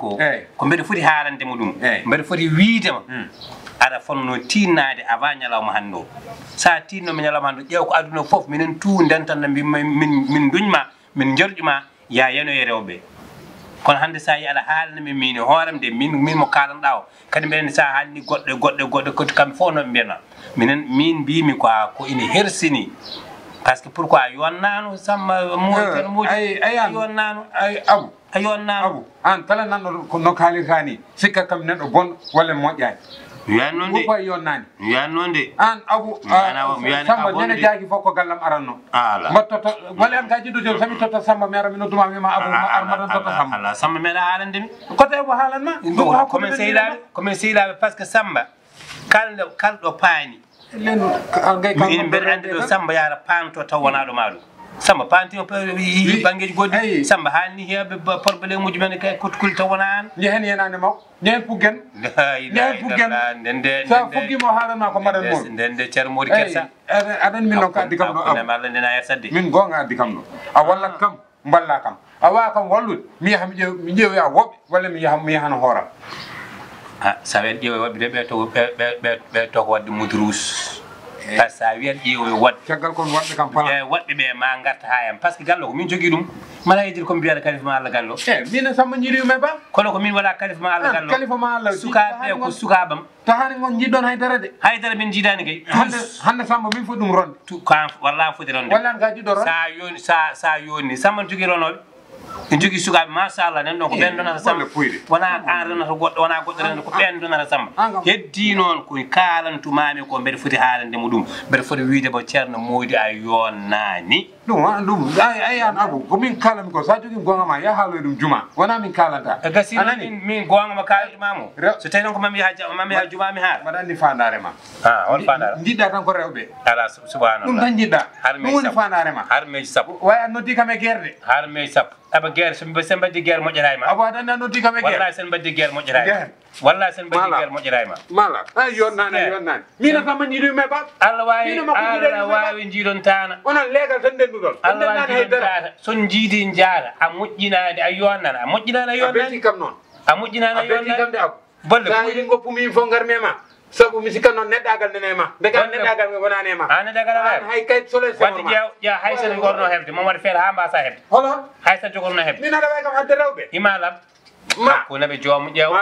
ko ko mbeɗa foti haalande mo ɗum mbeɗa foti wiidema aɗa fonno tinnade avant ñalawma hannde o sa tinnomi ñalawma hannde ƴeew ko aduna fof minen tout ndentanno min duñma min jorƴuma ya yanoye rewɓe kono hannde sa yi aɗa haalnami min hoorem de min mo kalanɗa o kadi mbiɗen sa haalni goɗɗe kodi kamɓe fof noɓe mbiyatma min mbimi ko ina hersini par ce que pourquoi a yonnano Samba muji a yonnano abu a yonnano abu an kala nanɗo no kaalirta ni sikka kam neɗɗo bon walla moƴƴani wiyan noon de pourquoi yonnani wiyan noon de an abu Samba nene jaaki fof ko gallam aranno mbattoto walla an ka jiɗɗo joni sami totta Samba mi ara mi nodduma wima abu armaɗan totta Samba ala Samba meeɗa haalandemi koto ebo haalanma komin sehilaɓe par ce que Samba kalɗo paani min mbeɗa andi ɗo Samba yara panto taw wona ɗo maɗum Samba pantima banggueji goɗɗi Samba haalni heɓe probléme uji men kotkuli taw wona an jehen yenande maw jehen puggen sa fuggimo haalanma ko mbaɗan moɗo ndende ceerno modi kersa aɗani min noon ko addi kam ɗo Allah ndena yer sadde min gonga addi kam ɗo a wallat kam mballa kam a wawa kam wallude mi yaha mi ƴeewoya woɓɓe walla mi yahano hooram sa wiyat ƴeewoye woɓɓe de ɓe toko wadde mudrous par ce que sa wiyat ƴeewoye woɗɓe caggal kon woɗɓe kam fala woɗɓe ɓe ma garta ha yam par ce que gallo ko min jogui ɗum mala yejiri komi mbiyata kalifa ma Allah gallo min Samba jiiɗiyumen ba kono ko min waɗa kalifa ma Allah gallo kalifa ma Allah sukaɓe ko sukabam tahani gon jiɗɗon haydara de haydara min jiidani kay hande Samba min foti ɗum ronde kan walla foti ronde walla an ka jiɗɗo ronde sa yoni Samba jogui ronoɓe en jogui sukaɓe machallah nen ɗon ko ɓen donata Samba wona an renata goɗɗo wona goɗɗo renata ko ɓen donata Samba heddi noon ko kalantumami ko mbeɗa foti haalande mo ɗum mbeɗa foti wiide mo ceerno Mody a yonnani ɗum ay an abu ko min kalami ko sa jogui gonga ma ya haaloye ɗum juma wona min kalanta gasi min gonga ma kalantumamo so tawi noon ko mami yaha juma mi haala mbaɗa andi fandare ma hol fandare jiɗɗa tan ko rewɓe ala subhanallah ɗum tan jiɗɗa ɗum woni fandare ma har meji sappo way an noddi kam e guerde har meji sappo aba guerre sen mbaddi guerre moƴƴata e ma abo aɗa andi noddi kam e guerre wallahi sen mbaddi guerre moƴƴata e ma wallahi sen mbaddi guerre moƴƴata e ma mala ay yonnani mina Samba jiiɗiyumen ba Allah wawi jiiɗon tana onon leegal tan ndenduɗon Allah wawi jiiɗon tana son jiidi jaata a moƴƴinade a yonnana a moƴƴinani a yonnani betti kam noon a moƴƴinani a yonnani kam de abu bolle sa yiɗi goppumi fo garmi e ma sabu mi sikkat noon neɗɗagal nene e ma ndeka neɗɗagal nge wonani e ma neɗɗagal ala hay kayit sole wadde ƴeew hay sen gorno hebde mo waɗa feere ha mbasa hebde holo hay sen jogorno hebde min aɗa way kam hadde rewɓe imalab ko naɓe joomu ƴeew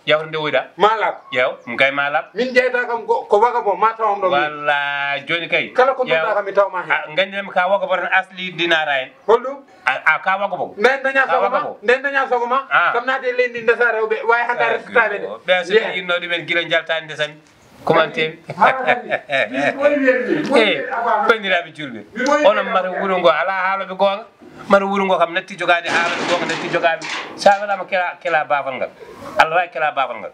ƴewto ndewoyɗa malab ƴeew gay malab min jeyta kam ko waga bo ma tawam ɗo walla joni kay kala ko ɗoɗa kam mi tawma hen gandinami ka waga bo tan asli dinara en holɗum ka waga bo nden daña sogoma kam naate leydi ndesa rewɓe wawi hannda restade de ɓe so yinno ɗumen guila jaltani ndesani commenté bandiraɓe julɓe onon mata wuuro ngo ala haaloɓe gonga mata wuuro ngo kam natti jogade haaloɓe gonga natti jogaɓe sa waɗama kela bafal ngal Allah wawi kela bafal ngal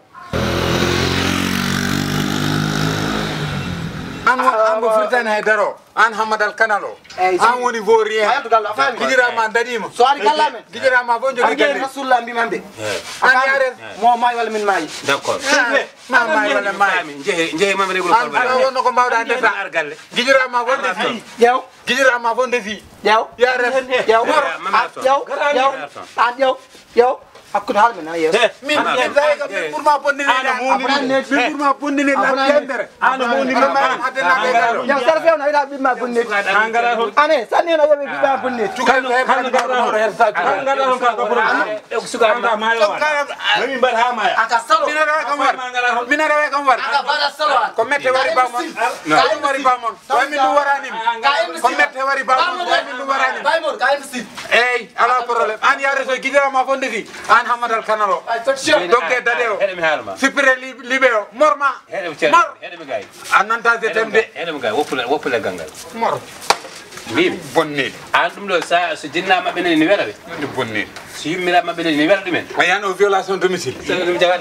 an mo firtani haydaro an Hammadal Kanal o an woni vaurien guiƴirama daɗima so ari gallamen guiƴirama fof jogui galle rasulullah mbimam de an yaret mo maayi walla min maayi d' accord ma maayi walla maayi jeehe mami regol ala wonno ko mbawɗa ndesa ar galle guiƴirama fof ndefi ƴeew guiƴirama fof ndefi ƴeew yaret ƴeew hakkude haalmen nana yeeso min ɓurma bonnine temedere ƴeew sara fewna wiɗa ɓimma bonneti ane sanni no yoɓe ɓiɓɓa bonneti min aɗa way kam war ko mette wari bamon ɗum wari bamon way min ɗum waranimi ko mette wari bamon way min ɗum waranimi eyyi ala probléme an yareto guiɗirama fof ndefi an Hammadal Kanal o dogge dade o sippire liɓe o morma mor a nanta jetem de heɗemi gay woppu leggal ngal mor mimi bonnide an ɗum ɗo so jinna mabɓe nani ne weɗa ɓe ɗe bonnide so yummiraɓe mabɓe nani ne weɗa ɗumen a yan o violation domicile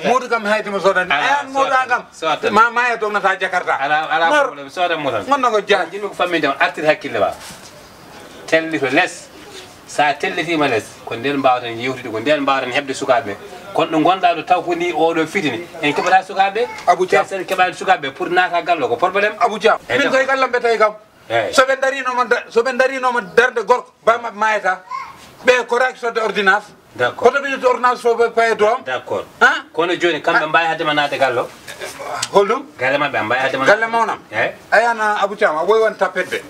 Modou kam haydima sodani ayan Modou an kam ma maya dognata Jakarta ala probléme sodan mo tan gonno ko jaa jinmi ko famminde artir hakkille ma telli to less sa tellitima less ko nden mbawatan yewtude ko nden mbawatan hebde sukaɓe kono ɗo gonɗa ɗo taw ko ni oɗo fitini en keɓata sukaɓe Abou Thiam sen keɓade sukaɓe pour nata gallo ko probléme Abou Thiam min koye gallam ɓe tawi kam soɓe darinoma darde gorko bammaɓe mayata ɓe ko raki sodde ordonnance d'accord koto ɓe ordonnance fo paye doom d'accord han kono joni kamɓe mbawi haddema naade gallo holɗum galle mabɓe mbawi haddema galle mawnam eyyi ayana Abou Thiam a ɓoy won tappetde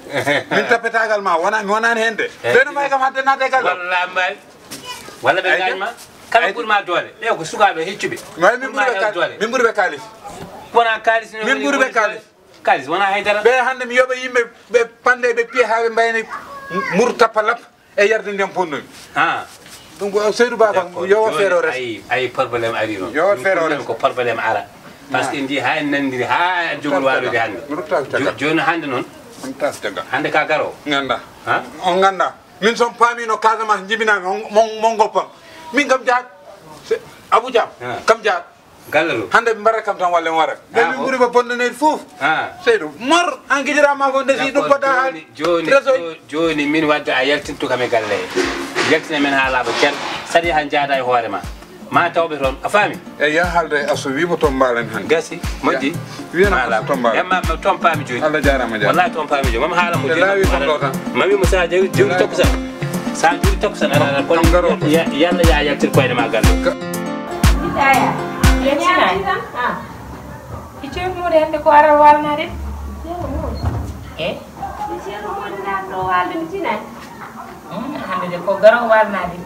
min tappetagal ma wona mi wonani hen de ɓeno may kam hadde naade galle walla mbawi walla ɓe gañma kala ɓuurma doole ɓe ko sukaɓe heccuɓe min ɓuuri ɓe kalis wona kalis min ɓuuri ɓe kalis kalis wona haydara ɓe hande mi yoɓa yimɓe ɓe pande ɓe piye ha ɓe mbayni mur tappa lap e yarde ndiyam ponnomi ɗum ko Seydou Ba kam yowo feere o res ayi probléme ari noon yo feere o res ko probléme ara par ce que en ndi ha en nandiri ha jogol walude hande joni hande noon on tas jaga hande ka garo ganda on ganda min son paamino Casamance jibinami mon goppam min kam jaat Abou Thiam kam jaat gallalu hande ɓe mbarat kam tan walle mi warat ɓe min ɓuuri ɓe bondanede fof Seydou mor an guidirama ko ndesi ɗum poɗɗa ha joni min wadde a yaltintu kam e galle he yaltina men ha laaɓa cen saɗi han jaada e hoore ma tawɓe toon a faami eyyi ya haalde asso wimo toon mbalen hande gasi moƴƴi wiyana toon mbalen emma toon paami joni Allah jarama wallahi toon paami joni mami haalamo laawi toon ɗo tan mawimo sa jewri tokkusan sa juri tokkusan aɗa kon yalla ya yaltir koyɗe ma galle Aya, yetinani. Icho mo de hande ko ara walnade. Eh? Icho mo de na do walde tinani. Hande de ko garo walnade.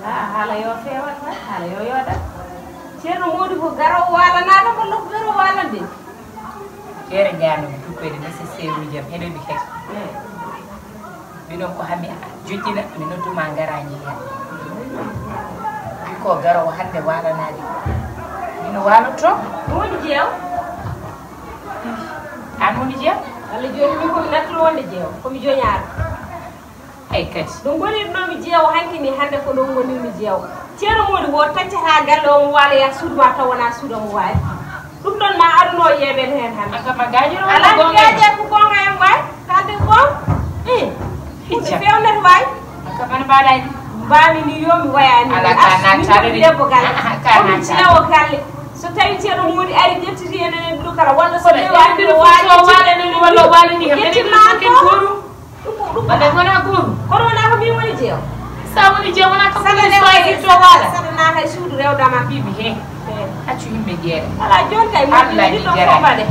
Hala yo fewal na, hala yo yoda. Ceerno Modou ko garo walnade ko lo garo walande. Ceere jaano ko de nécessaire jam hede bi kek. Bidon ko hammi jottina mi nodduma ngarañi ha. Ko garo hande walanade mino waloto woni jeew an woni jeew walla joni mi komi nattulo wonde jeew komi joñaaro ay kadi ɗum gonirnomi jeew hankini hande ko ɗon gonirmi jeew ceerno Modou wo taccata galle o mo waala ya suudu ma taw wona suudu mo wawi ɗum ɗon ma aduno yeɓen hen hande akama gañiro ala gaje ko gonga en way kalde gon hicca fewnete wawi akamana mbaɗani mbami ni yomi wayani ala kana tare debbo galle kana ceewo galle so tawi ceerno Modou ari ƴettiti enen ɗum kala walla so wandi waɗani walla walani kam enen ko goru ɗum walla wona goru kono wona ko min woni jeew sa woni jeew wona ko so wala sadana hay suudu rewdama bibi he accu yimɓe jeere ala joni kay moƴƴi ɗo fofade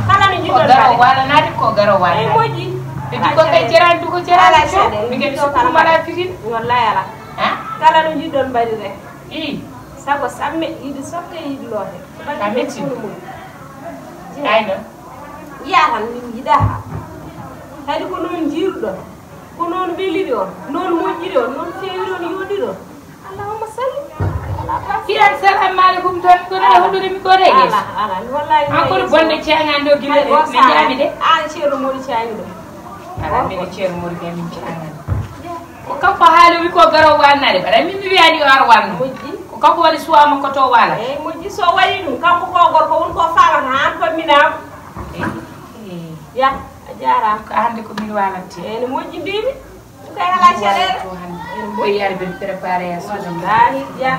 kala no jiɗɗon garo walanade ko garo wala moƴƴi ɓe ko kay jerani duko jerani co mi geɗi so kala mala fitin wallahi ala kala no jiɗɗon mbaɗi rek i sago samme yiɗi sotte yiɗi loote ka metti ayno yahan min yiɗa ha kadi ko noon jiiruɗon ko noon weliri on noon moƴƴiri on noon fewiri on yoɗiri on allahumma salli fiyan salamu aleykum tan kono hoɗori mi koɗe yeeso ala wallahi encore bonde cañani ɗo guila ne jaami de an ceerno Modou cañi ɗo ala mine ceerno Modou ɓe min cañani ko kanko haali wi ko garo walnade bara min mi wiyani o ar walno ko kanko waɗi suwa makko to wala eyyi moƴƴi so waɗi ɗum kanko ko gorko woni ko famata han famminama ya a jarama ko hande ko min walante ene moƴƴi mbimi ɗum kay ala caɗele ene moƴƴi yare ɓe préparé ya wallahi ya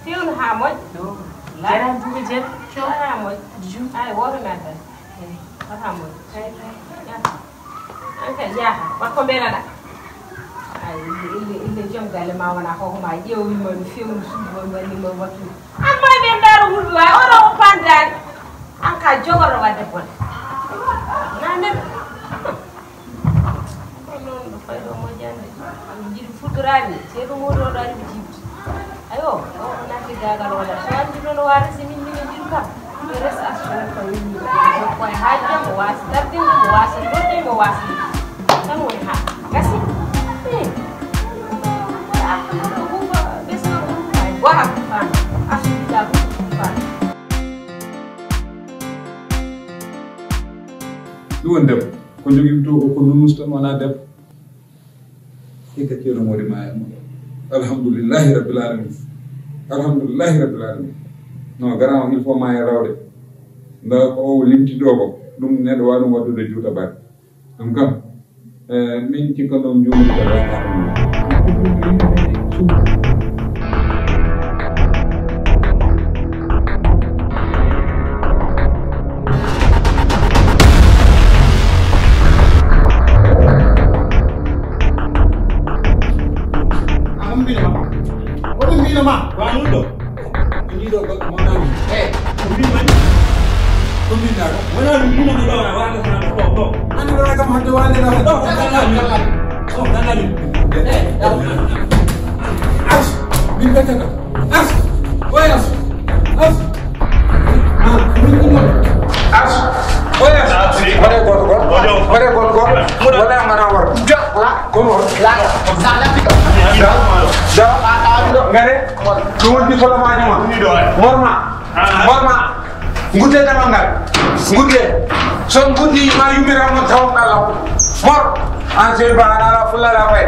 fewnu ha moƴƴi jaran duuɓe jen ha moƴƴi ay woto naddan wata moƴƴi an kay jaaha watko mbeɗaɗa ay ille joom galle ma wona hohoma ƴewwima mi fewnu suudu ma wannima wattude an moye ɓe ndaaro hulɓe wawi oɗo o pandani an ka jogoɗo wadde bone nanen ko noon ɗo fayɗo moƴƴande mi jiɗi fuɗɗorani ceeɗo Modou oɗo ari mi jibde ayo o natti gagal walla so andi noon o wata si min mine jiɗu kam mi resa assuren ko yimmi koye haajde mo wasi dardinde mo wasi ɗonde mo wasi tan woni ha gasi goha fan assuɗiɗa fan ɗum woni debbo ko jogui to ko nunus tan wona debbo hikka ceerno Modou ma alhamdoulillahi rabbil alamin alhamdoulillahi rabbil alamin non garama il faut ma e rawde nda ko o limti ɗo ko ɗum neɗɗo wawi ɗum waddude juuta baɗe ɗum kam min cikka ɗon jumude ko Ngute damangal ngute son ngudi ma yumira mo taw kala mor an se ba na fulla la fay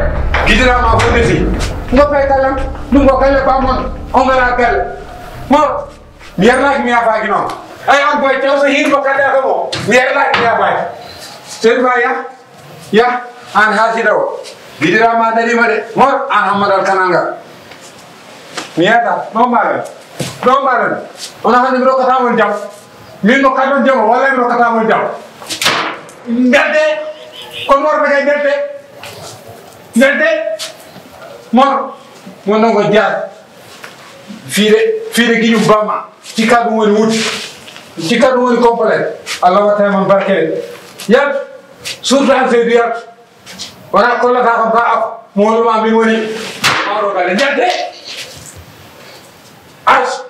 gidira ma ko desi ngo fay kala ngo kala ba mon on la kala mor mier la mi afa gino ay am boy taw sa hin ko kada ko mo mier la mi afa se ba ya an hasido gidira ma dari ma de mor an hamadal kananga miata no maga ona hande mi rokata mon jam min no kadon jam wala mi rokata mon jam ndelde ko mor be ndelde mor mono go jaar fire giñu bama ci kadu woni wuti ci kadu woni complet Allah wa ta'ala barke yal surta se diar wala ko la ka ko mo ma min woni maro gale ndelde as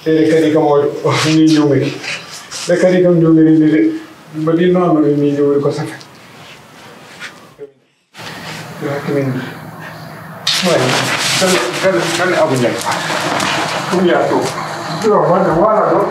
Serie kadi kamodo ni nyumiri le kadi kam nyumiri ni badi non ni nyumiri ko safa ya kimin wala kan abu nyai kum ya to do wala do